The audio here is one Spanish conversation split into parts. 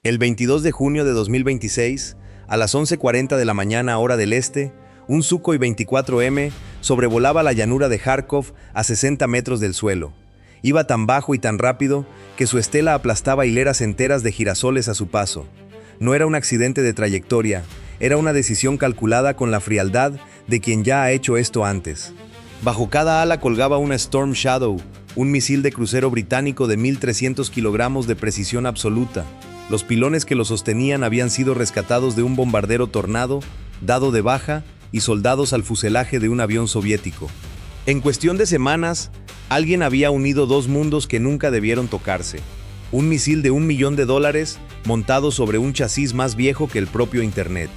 El 22 de junio de 2026, a las 11:40 de la mañana hora del este, un Sukhoi 24M sobrevolaba la llanura de Kharkov a 60 metros del suelo. Iba tan bajo y tan rápido que su estela aplastaba hileras enteras de girasoles a su paso. No era un accidente de trayectoria, era una decisión calculada con la frialdad de quien ya ha hecho esto antes. Bajo cada ala colgaba una Storm Shadow, un misil de crucero británico de 1.300 kilogramos de precisión absoluta. Los pilones que lo sostenían habían sido rescatados de un bombardero Tornado, dado de baja y soldados al fuselaje de un avión soviético. En cuestión de semanas, alguien había unido dos mundos que nunca debieron tocarse. Un misil de $1 millón montado sobre un chasis más viejo que el propio Internet.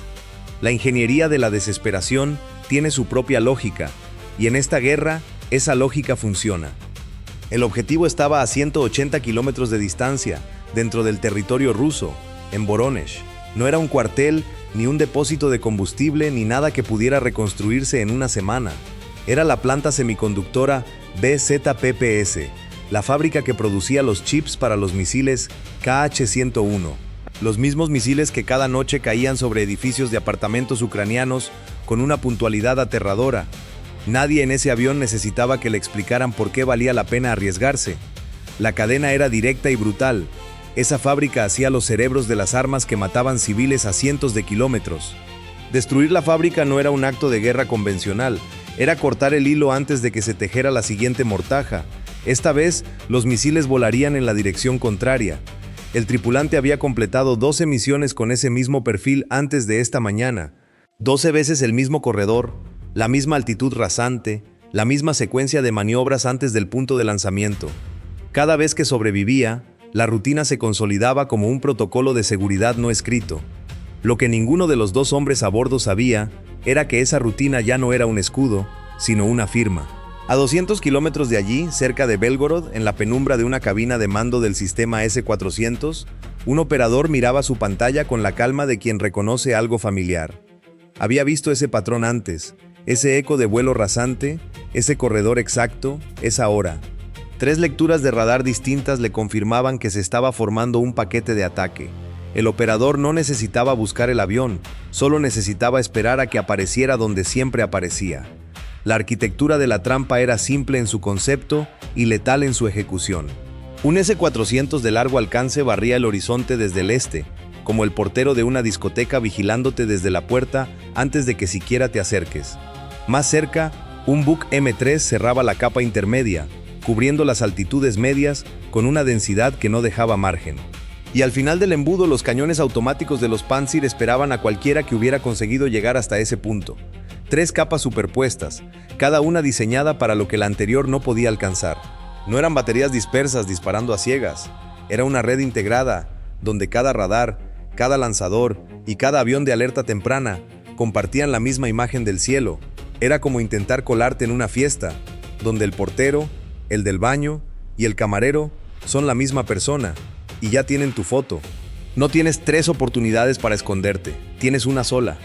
La ingeniería de la desesperación tiene su propia lógica, y en esta guerra, esa lógica funciona. El objetivo estaba a 180 kilómetros de distancia, dentro del territorio ruso, en Voronezh. No era un cuartel, ni un depósito de combustible, ni nada que pudiera reconstruirse en una semana. Era la planta semiconductora BZPPS, la fábrica que producía los chips para los misiles KH-101. Los mismos misiles que cada noche caían sobre edificios de apartamentos ucranianos con una puntualidad aterradora. Nadie en ese avión necesitaba que le explicaran por qué valía la pena arriesgarse. La cadena era directa y brutal. Esa fábrica hacía los cerebros de las armas que mataban civiles a cientos de kilómetros. Destruir la fábrica no era un acto de guerra convencional, era cortar el hilo antes de que se tejera la siguiente mortaja. Esta vez, los misiles volarían en la dirección contraria. El tripulante había completado 12 misiones con ese mismo perfil antes de esta mañana. 12 veces el mismo corredor, la misma altitud rasante, la misma secuencia de maniobras antes del punto de lanzamiento. Cada vez que sobrevivía, la rutina se consolidaba como un protocolo de seguridad no escrito. Lo que ninguno de los dos hombres a bordo sabía era que esa rutina ya no era un escudo, sino una firma. A 200 kilómetros de allí, cerca de Belgorod, en la penumbra de una cabina de mando del sistema S-400, un operador miraba su pantalla con la calma de quien reconoce algo familiar. Había visto ese patrón antes, ese eco de vuelo rasante, ese corredor exacto, esa hora. 3 lecturas de radar distintas le confirmaban que se estaba formando un paquete de ataque. El operador no necesitaba buscar el avión, solo necesitaba esperar a que apareciera donde siempre aparecía. La arquitectura de la trampa era simple en su concepto y letal en su ejecución. Un S-400 de largo alcance barría el horizonte desde el este, como el portero de una discoteca vigilándote desde la puerta antes de que siquiera te acerques. Más cerca, un Buk M3 cerraba la capa intermedia, cubriendo las altitudes medias con una densidad que no dejaba margen. Y al final del embudo, los cañones automáticos de los Pantsir esperaban a cualquiera que hubiera conseguido llegar hasta ese punto. 3 capas superpuestas, cada una diseñada para lo que la anterior no podía alcanzar. No eran baterías dispersas disparando a ciegas, era una red integrada, donde cada radar, cada lanzador y cada avión de alerta temprana compartían la misma imagen del cielo. Era como intentar colarte en una fiesta, donde el portero, el del baño y el camarero son la misma persona, y ya tienen tu foto. No tienes 3 oportunidades para esconderte, tienes una sola.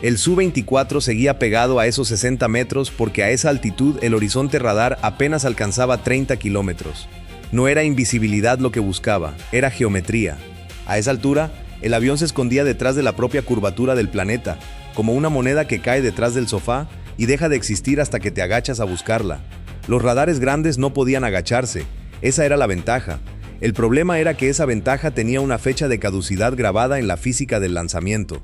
El Su-24 seguía pegado a esos 60 metros porque a esa altitud el horizonte radar apenas alcanzaba 30 kilómetros. No era invisibilidad lo que buscaba, era geometría. A esa altura, el avión se escondía detrás de la propia curvatura del planeta, como una moneda que cae detrás del sofá y deja de existir hasta que te agachas a buscarla. Los radares grandes no podían agacharse, esa era la ventaja. El problema era que esa ventaja tenía una fecha de caducidad grabada en la física del lanzamiento.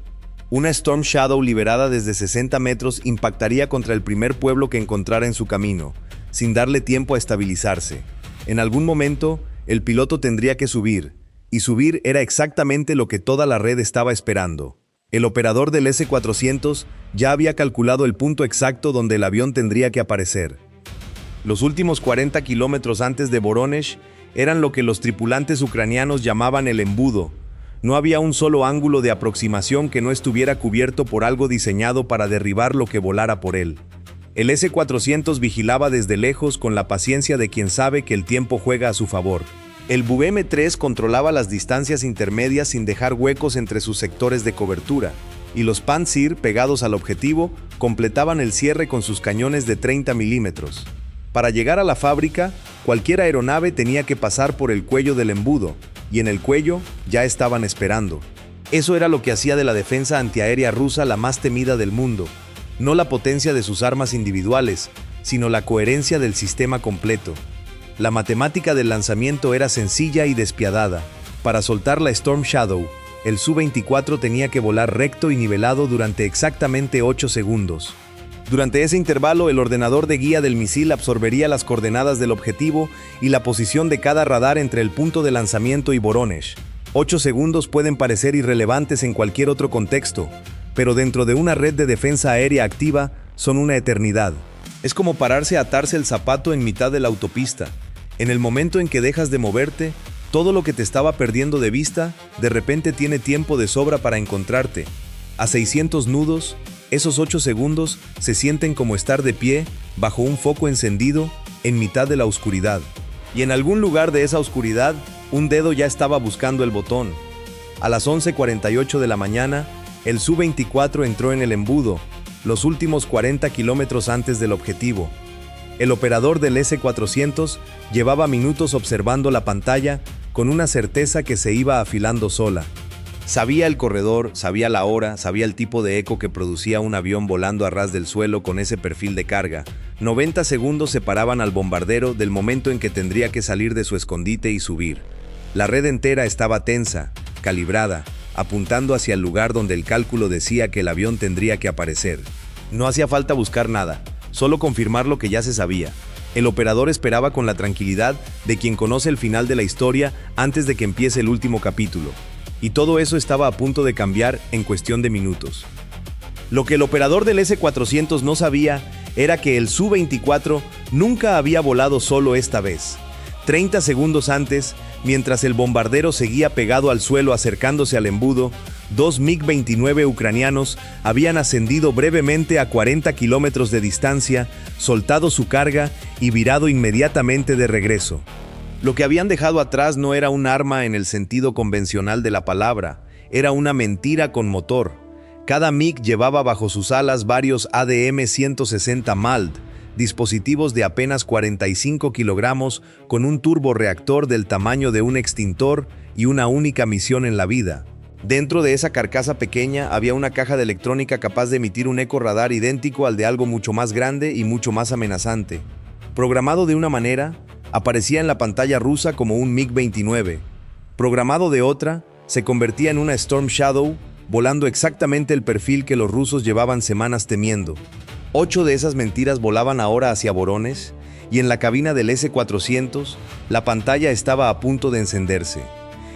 Una Storm Shadow liberada desde 60 metros impactaría contra el primer pueblo que encontrara en su camino, sin darle tiempo a estabilizarse. En algún momento, el piloto tendría que subir, y subir era exactamente lo que toda la red estaba esperando. El operador del S-400 ya había calculado el punto exacto donde el avión tendría que aparecer. Los últimos 40 kilómetros antes de Voronezh eran lo que los tripulantes ucranianos llamaban el embudo. No había un solo ángulo de aproximación que no estuviera cubierto por algo diseñado para derribar lo que volara por él. El S-400 vigilaba desde lejos con la paciencia de quien sabe que el tiempo juega a su favor. El Buk M3 controlaba las distancias intermedias sin dejar huecos entre sus sectores de cobertura, y los Pantsir, pegados al objetivo, completaban el cierre con sus cañones de 30 milímetros. Para llegar a la fábrica, cualquier aeronave tenía que pasar por el cuello del embudo, y en el cuello ya estaban esperando. Eso era lo que hacía de la defensa antiaérea rusa la más temida del mundo, no la potencia de sus armas individuales, sino la coherencia del sistema completo. La matemática del lanzamiento era sencilla y despiadada. Para soltar la Storm Shadow, el Su-24 tenía que volar recto y nivelado durante exactamente 8 segundos. Durante ese intervalo, el ordenador de guía del misil absorbería las coordenadas del objetivo y la posición de cada radar entre el punto de lanzamiento y Voronezh. 8 segundos pueden parecer irrelevantes en cualquier otro contexto, pero dentro de una red de defensa aérea activa son una eternidad. Es como pararse a atarse el zapato en mitad de la autopista. En el momento en que dejas de moverte, todo lo que te estaba perdiendo de vista, de repente tiene tiempo de sobra para encontrarte. A 600 nudos, esos 8 segundos se sienten como estar de pie, bajo un foco encendido, en mitad de la oscuridad. Y en algún lugar de esa oscuridad, un dedo ya estaba buscando el botón. A las 11:48 de la mañana, el Su-24 entró en el embudo, los últimos 40 kilómetros antes del objetivo. El operador del S-400 llevaba minutos observando la pantalla con una certeza que se iba afilando sola. Sabía el corredor, sabía la hora, sabía el tipo de eco que producía un avión volando a ras del suelo con ese perfil de carga. 90 segundos separaban al bombardero del momento en que tendría que salir de su escondite y subir. La red entera estaba tensa, calibrada, apuntando hacia el lugar donde el cálculo decía que el avión tendría que aparecer. No hacía falta buscar nada, solo confirmar lo que ya se sabía. El operador esperaba con la tranquilidad de quien conoce el final de la historia antes de que empiece el último capítulo. Y todo eso estaba a punto de cambiar en cuestión de minutos. Lo que el operador del S-400 no sabía era que el Su-24 nunca había volado solo esta vez. 30 segundos antes, mientras el bombardero seguía pegado al suelo acercándose al embudo, 2 MiG-29 ucranianos habían ascendido brevemente a 40 kilómetros de distancia, soltado su carga y virado inmediatamente de regreso. Lo que habían dejado atrás no era un arma en el sentido convencional de la palabra, era una mentira con motor. Cada MiG llevaba bajo sus alas varios ADM-160 MALD, dispositivos de apenas 45 kilogramos con un turborreactor del tamaño de un extintor y una única misión en la vida. Dentro de esa carcasa pequeña había una caja de electrónica capaz de emitir un eco radar idéntico al de algo mucho más grande y mucho más amenazante. Programado de una manera, aparecía en la pantalla rusa como un MiG-29. Programado de otra, se convertía en una Storm Shadow, volando exactamente el perfil que los rusos llevaban semanas temiendo. 8 de esas mentiras volaban ahora hacia Voronezh, y en la cabina del S-400, la pantalla estaba a punto de encenderse.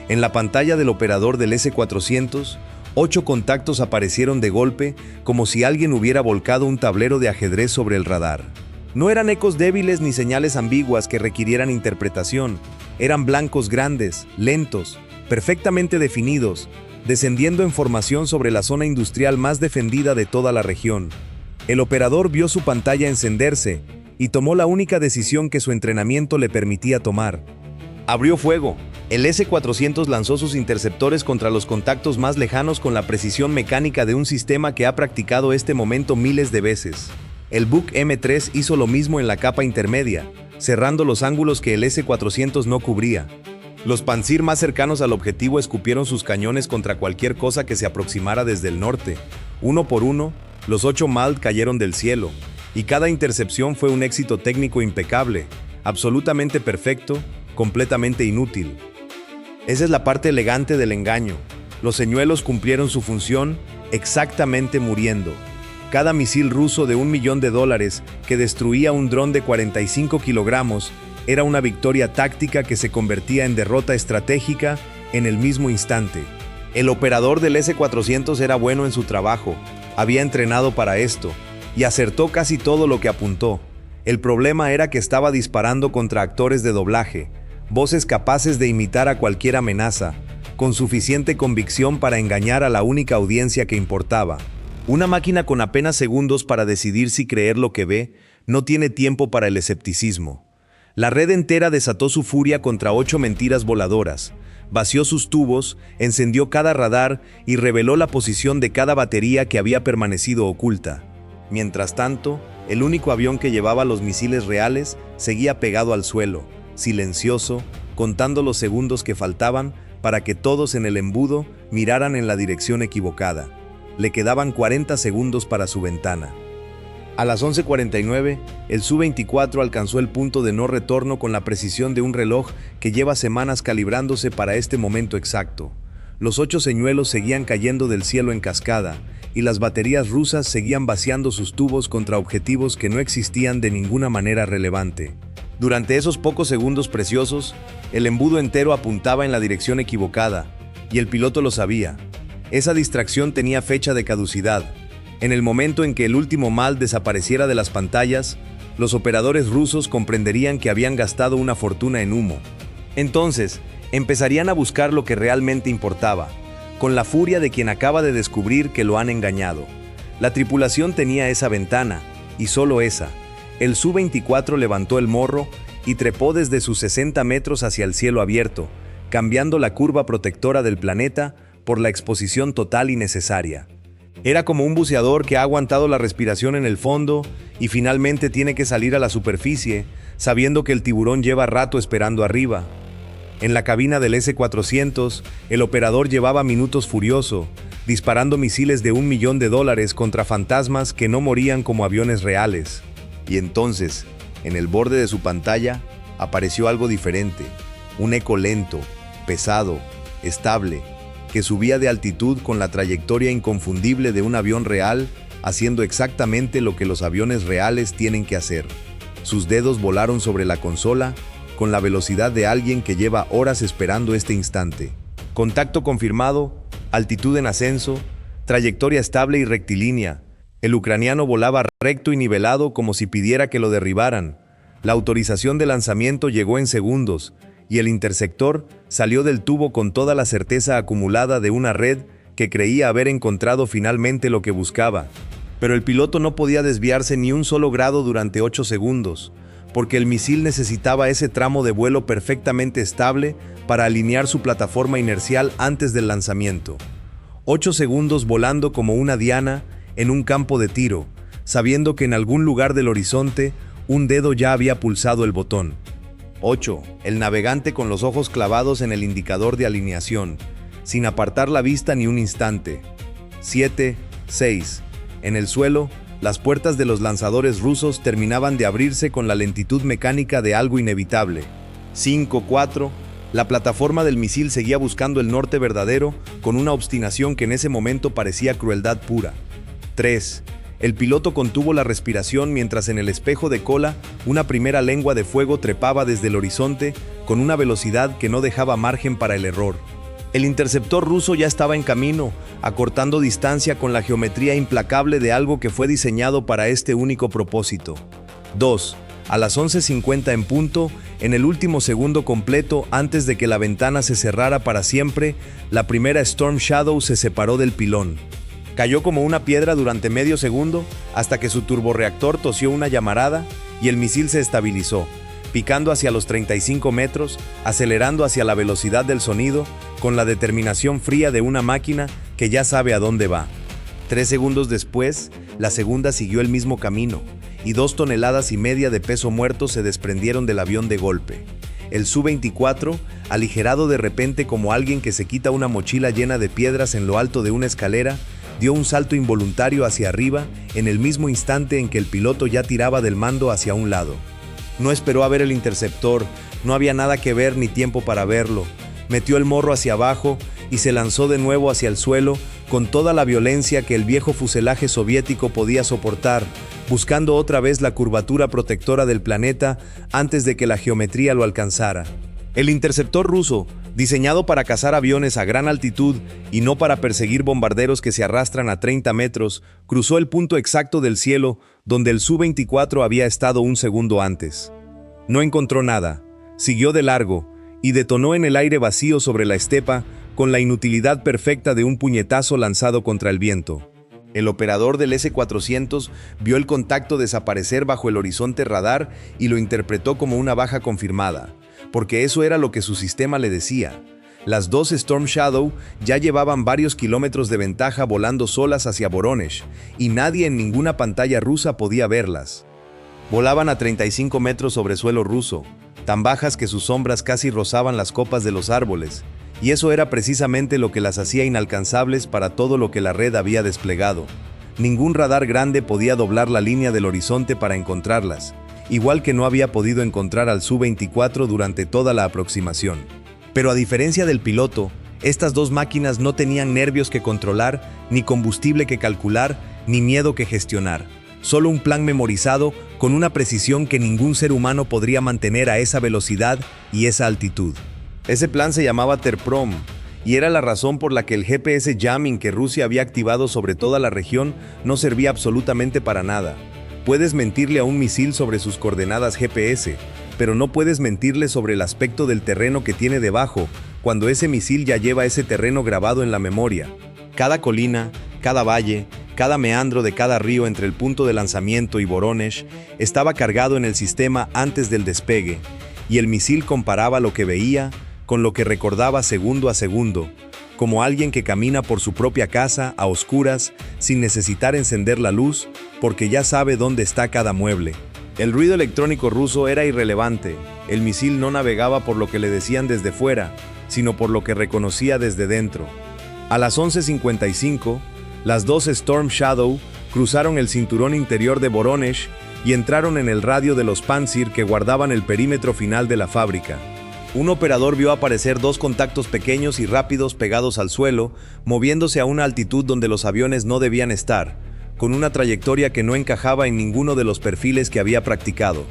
En la pantalla del operador del S-400, 8 contactos aparecieron de golpe, como si alguien hubiera volcado un tablero de ajedrez sobre el radar. No eran ecos débiles ni señales ambiguas que requirieran interpretación. Eran blancos grandes, lentos, perfectamente definidos, descendiendo en formación sobre la zona industrial más defendida de toda la región. El operador vio su pantalla encenderse y tomó la única decisión que su entrenamiento le permitía tomar. Abrió fuego. El S-400 lanzó sus interceptores contra los contactos más lejanos con la precisión mecánica de un sistema que ha practicado este momento miles de veces. El Buk M3 hizo lo mismo en la capa intermedia, cerrando los ángulos que el S-400 no cubría. Los Panzir más cercanos al objetivo escupieron sus cañones contra cualquier cosa que se aproximara desde el norte. Uno por uno, los 8 MALD cayeron del cielo, y cada intercepción fue un éxito técnico impecable, absolutamente perfecto, completamente inútil. Esa es la parte elegante del engaño. Los señuelos cumplieron su función, exactamente muriendo. Cada misil ruso de $1 millón que destruía un dron de 45 kilogramos era una victoria táctica que se convertía en derrota estratégica en el mismo instante. El operador del S-400 era bueno en su trabajo, había entrenado para esto, y acertó casi todo lo que apuntó. El problema era que estaba disparando contra actores de doblaje, voces capaces de imitar a cualquier amenaza, con suficiente convicción para engañar a la única audiencia que importaba. Una máquina con apenas segundos para decidir si creer lo que ve, no tiene tiempo para el escepticismo. La red entera desató su furia contra 8 mentiras voladoras, vació sus tubos, encendió cada radar y reveló la posición de cada batería que había permanecido oculta. Mientras tanto, el único avión que llevaba los misiles reales seguía pegado al suelo, silencioso, contando los segundos que faltaban para que todos en el embudo miraran en la dirección equivocada. Le quedaban 40 segundos para su ventana. A las 11:49, el Su-24 alcanzó el punto de no retorno con la precisión de un reloj que lleva semanas calibrándose para este momento exacto. Los 8 señuelos seguían cayendo del cielo en cascada, y las baterías rusas seguían vaciando sus tubos contra objetivos que no existían de ninguna manera relevante. Durante esos pocos segundos preciosos, el embudo entero apuntaba en la dirección equivocada, y el piloto lo sabía. Esa distracción tenía fecha de caducidad. En el momento en que el último mal desapareciera de las pantallas, los operadores rusos comprenderían que habían gastado una fortuna en humo. Entonces, empezarían a buscar lo que realmente importaba, con la furia de quien acaba de descubrir que lo han engañado. La tripulación tenía esa ventana, y solo esa. El Su-24 levantó el morro y trepó desde sus 60 metros hacia el cielo abierto, cambiando la curva protectora del planeta por la exposición total y necesaria. Era como un buceador que ha aguantado la respiración en el fondo y finalmente tiene que salir a la superficie, sabiendo que el tiburón lleva rato esperando arriba. En la cabina del S-400, el operador llevaba minutos furioso, disparando misiles de $1 millón contra fantasmas que no morían como aviones reales. Y entonces, en el borde de su pantalla, apareció algo diferente, un eco lento, pesado, estable, que subía de altitud con la trayectoria inconfundible de un avión real, haciendo exactamente lo que los aviones reales tienen que hacer. Sus dedos volaron sobre la consola, con la velocidad de alguien que lleva horas esperando este instante. Contacto confirmado, altitud en ascenso, trayectoria estable y rectilínea. El ucraniano volaba recto y nivelado como si pidiera que lo derribaran. La autorización de lanzamiento llegó en segundos, y el interceptor salió del tubo con toda la certeza acumulada de una red que creía haber encontrado finalmente lo que buscaba. Pero el piloto no podía desviarse ni un solo grado durante 8 segundos, porque el misil necesitaba ese tramo de vuelo perfectamente estable para alinear su plataforma inercial antes del lanzamiento. 8 segundos volando como una diana en un campo de tiro, sabiendo que en algún lugar del horizonte un dedo ya había pulsado el botón. 8. El navegante con los ojos clavados en el indicador de alineación, sin apartar la vista ni un instante. 7. 6. En el suelo, las puertas de los lanzadores rusos terminaban de abrirse con la lentitud mecánica de algo inevitable. 5. 4. La plataforma del misil seguía buscando el norte verdadero con una obstinación que en ese momento parecía crueldad pura. 3. El piloto contuvo la respiración mientras en el espejo de cola una primera lengua de fuego trepaba desde el horizonte con una velocidad que no dejaba margen para el error. El interceptor ruso ya estaba en camino, acortando distancia con la geometría implacable de algo que fue diseñado para este único propósito. 2. A las 11:50 en punto, en el último segundo completo antes de que la ventana se cerrara para siempre, la primera Storm Shadow se separó del pilón. Cayó como una piedra durante medio segundo hasta que su turborreactor tosió una llamarada y el misil se estabilizó, picando hacia los 35 metros, acelerando hacia la velocidad del sonido, con la determinación fría de una máquina que ya sabe a dónde va. 3 segundos después, la segunda siguió el mismo camino, y 2,5 toneladas de peso muerto se desprendieron del avión de golpe. El Su-24, aligerado de repente como alguien que se quita una mochila llena de piedras en lo alto de una escalera, dio un salto involuntario hacia arriba en el mismo instante en que el piloto ya tiraba del mando hacia un lado. No esperó a ver el interceptor, no había nada que ver ni tiempo para verlo. Metió el morro hacia abajo y se lanzó de nuevo hacia el suelo con toda la violencia que el viejo fuselaje soviético podía soportar, buscando otra vez la curvatura protectora del planeta antes de que la geometría lo alcanzara. El interceptor ruso, diseñado para cazar aviones a gran altitud y no para perseguir bombarderos que se arrastran a 30 metros, cruzó el punto exacto del cielo donde el Su-24 había estado un segundo antes. No encontró nada, siguió de largo y detonó en el aire vacío sobre la estepa con la inutilidad perfecta de un puñetazo lanzado contra el viento. El operador del S-400 vio el contacto desaparecer bajo el horizonte radar y lo interpretó como una baja confirmada, porque eso era lo que su sistema le decía. Las 2 Storm Shadow ya llevaban varios kilómetros de ventaja volando solas hacia Voronezh, y nadie en ninguna pantalla rusa podía verlas. Volaban a 35 metros sobre suelo ruso, tan bajas que sus sombras casi rozaban las copas de los árboles, y eso era precisamente lo que las hacía inalcanzables para todo lo que la red había desplegado. Ningún radar grande podía doblar la línea del horizonte para encontrarlas, igual que no había podido encontrar al Su-24 durante toda la aproximación. Pero a diferencia del piloto, estas dos máquinas no tenían nervios que controlar, ni combustible que calcular, ni miedo que gestionar. Solo un plan memorizado con una precisión que ningún ser humano podría mantener a esa velocidad y esa altitud. Ese plan se llamaba Terprom, y era la razón por la que el GPS jamming que Rusia había activado sobre toda la región no servía absolutamente para nada. Puedes mentirle a un misil sobre sus coordenadas GPS, pero no puedes mentirle sobre el aspecto del terreno que tiene debajo, cuando ese misil ya lleva ese terreno grabado en la memoria. Cada colina, cada valle, cada meandro de cada río entre el punto de lanzamiento y Voronezh estaba cargado en el sistema antes del despegue, y el misil comparaba lo que veía con lo que recordaba segundo a segundo, como alguien que camina por su propia casa a oscuras sin necesitar encender la luz porque ya sabe dónde está cada mueble. El ruido electrónico ruso era irrelevante, el misil no navegaba por lo que le decían desde fuera, sino por lo que reconocía desde dentro. A las 11:55, las dos Storm Shadow cruzaron el cinturón interior de Voronezh y entraron en el radio de los Pantsir que guardaban el perímetro final de la fábrica. Un operador vio aparecer dos contactos pequeños y rápidos pegados al suelo, moviéndose a una altitud donde los aviones no debían estar, con una trayectoria que no encajaba en ninguno de los perfiles que había practicado.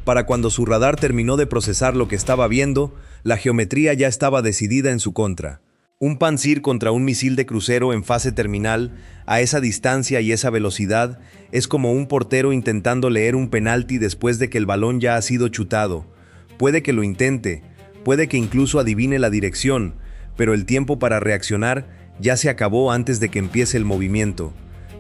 Para cuando su radar terminó de procesar lo que estaba viendo, la geometría ya estaba decidida en su contra. Un Pantsir contra un misil de crucero en fase terminal, a esa distancia y esa velocidad, es como un portero intentando leer un penalti después de que el balón ya ha sido chutado. Puede que lo intente, puede que incluso adivine la dirección, pero el tiempo para reaccionar ya se acabó antes de que empiece el movimiento.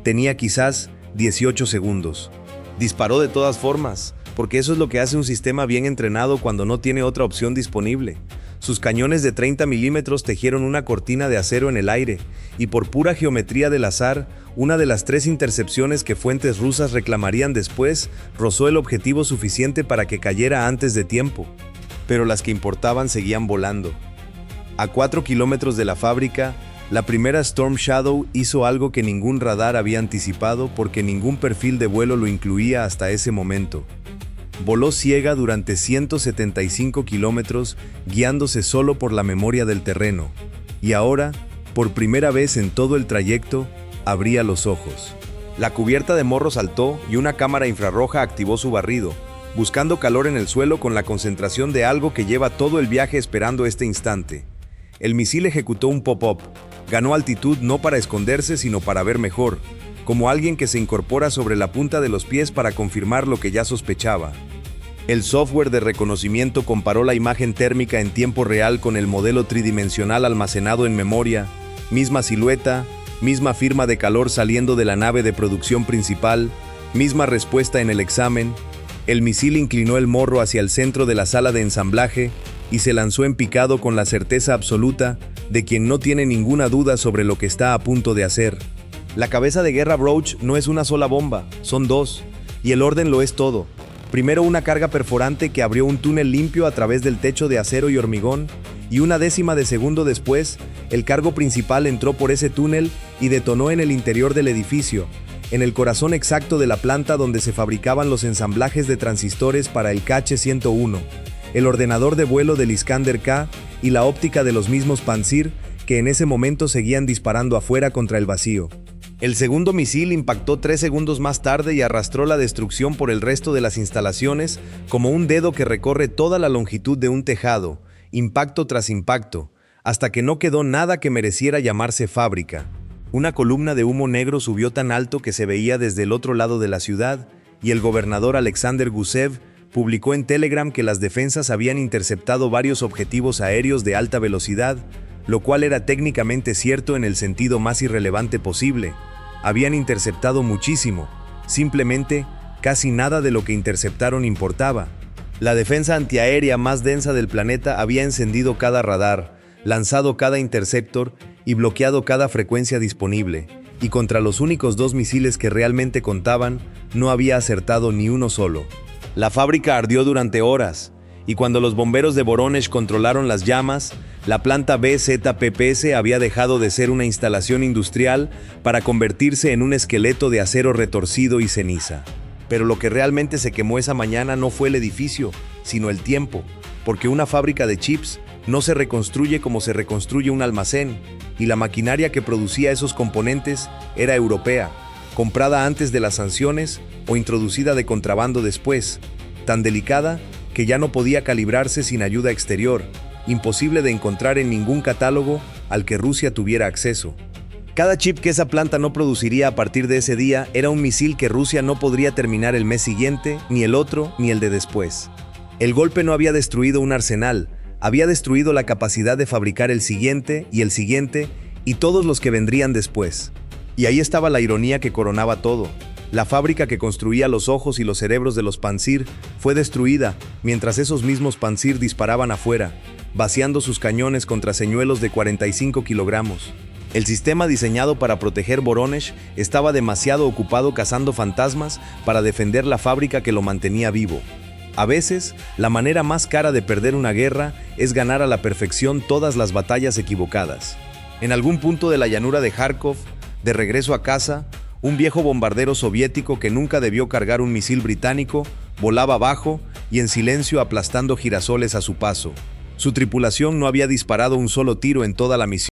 Tenía quizás 18 segundos. Disparó de todas formas, porque eso es lo que hace un sistema bien entrenado cuando no tiene otra opción disponible. Sus cañones de 30 milímetros tejieron una cortina de acero en el aire, y por pura geometría del azar, una de las 3 intercepciones que fuentes rusas reclamarían después rozó el objetivo suficiente para que cayera antes de tiempo. Pero las que importaban seguían volando. A 4 kilómetros de la fábrica, la primera Storm Shadow hizo algo que ningún radar había anticipado porque ningún perfil de vuelo lo incluía hasta ese momento. Voló ciega durante 175 kilómetros, guiándose solo por la memoria del terreno. Y ahora, por primera vez en todo el trayecto, abría los ojos. La cubierta de morro saltó y una cámara infrarroja activó su barrido, buscando calor en el suelo con la concentración de algo que lleva todo el viaje esperando este instante. El misil ejecutó un pop-up, ganó altitud no para esconderse sino para ver mejor, como alguien que se incorpora sobre la punta de los pies para confirmar lo que ya sospechaba. El software de reconocimiento comparó la imagen térmica en tiempo real con el modelo tridimensional almacenado en memoria, misma silueta, misma firma de calor saliendo de la nave de producción principal, misma respuesta en el examen. El misil inclinó el morro hacia el centro de la sala de ensamblaje y se lanzó en picado con la certeza absoluta de quien no tiene ninguna duda sobre lo que está a punto de hacer. La cabeza de guerra Broach no es una sola bomba, son dos, y el orden lo es todo. Primero una carga perforante que abrió un túnel limpio a través del techo de acero y hormigón, y una décima de segundo después, el cargo principal entró por ese túnel y detonó en el interior del edificio, en el corazón exacto de la planta donde se fabricaban los ensamblajes de transistores para el Kh-101, el ordenador de vuelo del Iskander-K y la óptica de los mismos Pantsir que en ese momento seguían disparando afuera contra el vacío. El segundo misil impactó 3 segundos más tarde y arrastró la destrucción por el resto de las instalaciones como un dedo que recorre toda la longitud de un tejado, impacto tras impacto, hasta que no quedó nada que mereciera llamarse fábrica. Una columna de humo negro subió tan alto que se veía desde el otro lado de la ciudad, y el gobernador Alexander Gusev publicó en Telegram que las defensas habían interceptado varios objetivos aéreos de alta velocidad, lo cual era técnicamente cierto en el sentido más irrelevante posible. Habían interceptado muchísimo, simplemente casi nada de lo que interceptaron importaba. La defensa antiaérea más densa del planeta había encendido cada radar, lanzado cada interceptor y bloqueado cada frecuencia disponible, y contra los únicos 2 misiles que realmente contaban, no había acertado ni uno solo. La fábrica ardió durante horas, y cuando los bomberos de Voronezh controlaron las llamas, La planta BZPPS había dejado de ser una instalación industrial para convertirse en un esqueleto de acero retorcido y ceniza. Pero lo que realmente se quemó esa mañana no fue el edificio, sino el tiempo, porque una fábrica de chips no se reconstruye como se reconstruye un almacén, y la maquinaria que producía esos componentes era europea, comprada antes de las sanciones o introducida de contrabando después, tan delicada que ya no podía calibrarse sin ayuda exterior, imposible de encontrar en ningún catálogo al que Rusia tuviera acceso. Cada chip que esa planta no produciría a partir de ese día era un misil que Rusia no podría terminar el mes siguiente, ni el otro, ni el de después. El golpe no había destruido un arsenal, había destruido la capacidad de fabricar el siguiente y todos los que vendrían después. Y ahí estaba la ironía que coronaba todo. La fábrica que construía los ojos y los cerebros de los Pantsir fue destruida, mientras esos mismos Pantsir disparaban afuera, vaciando sus cañones contra señuelos de 45 kilogramos. El sistema diseñado para proteger Vorónezh estaba demasiado ocupado cazando fantasmas para defender la fábrica que lo mantenía vivo. A veces, la manera más cara de perder una guerra es ganar a la perfección todas las batallas equivocadas. En algún punto de la llanura de Kharkov, de regreso a casa, un viejo bombardero soviético que nunca debió cargar un misil británico volaba bajo y en silencio aplastando girasoles a su paso. Su tripulación no había disparado un solo tiro en toda la misión.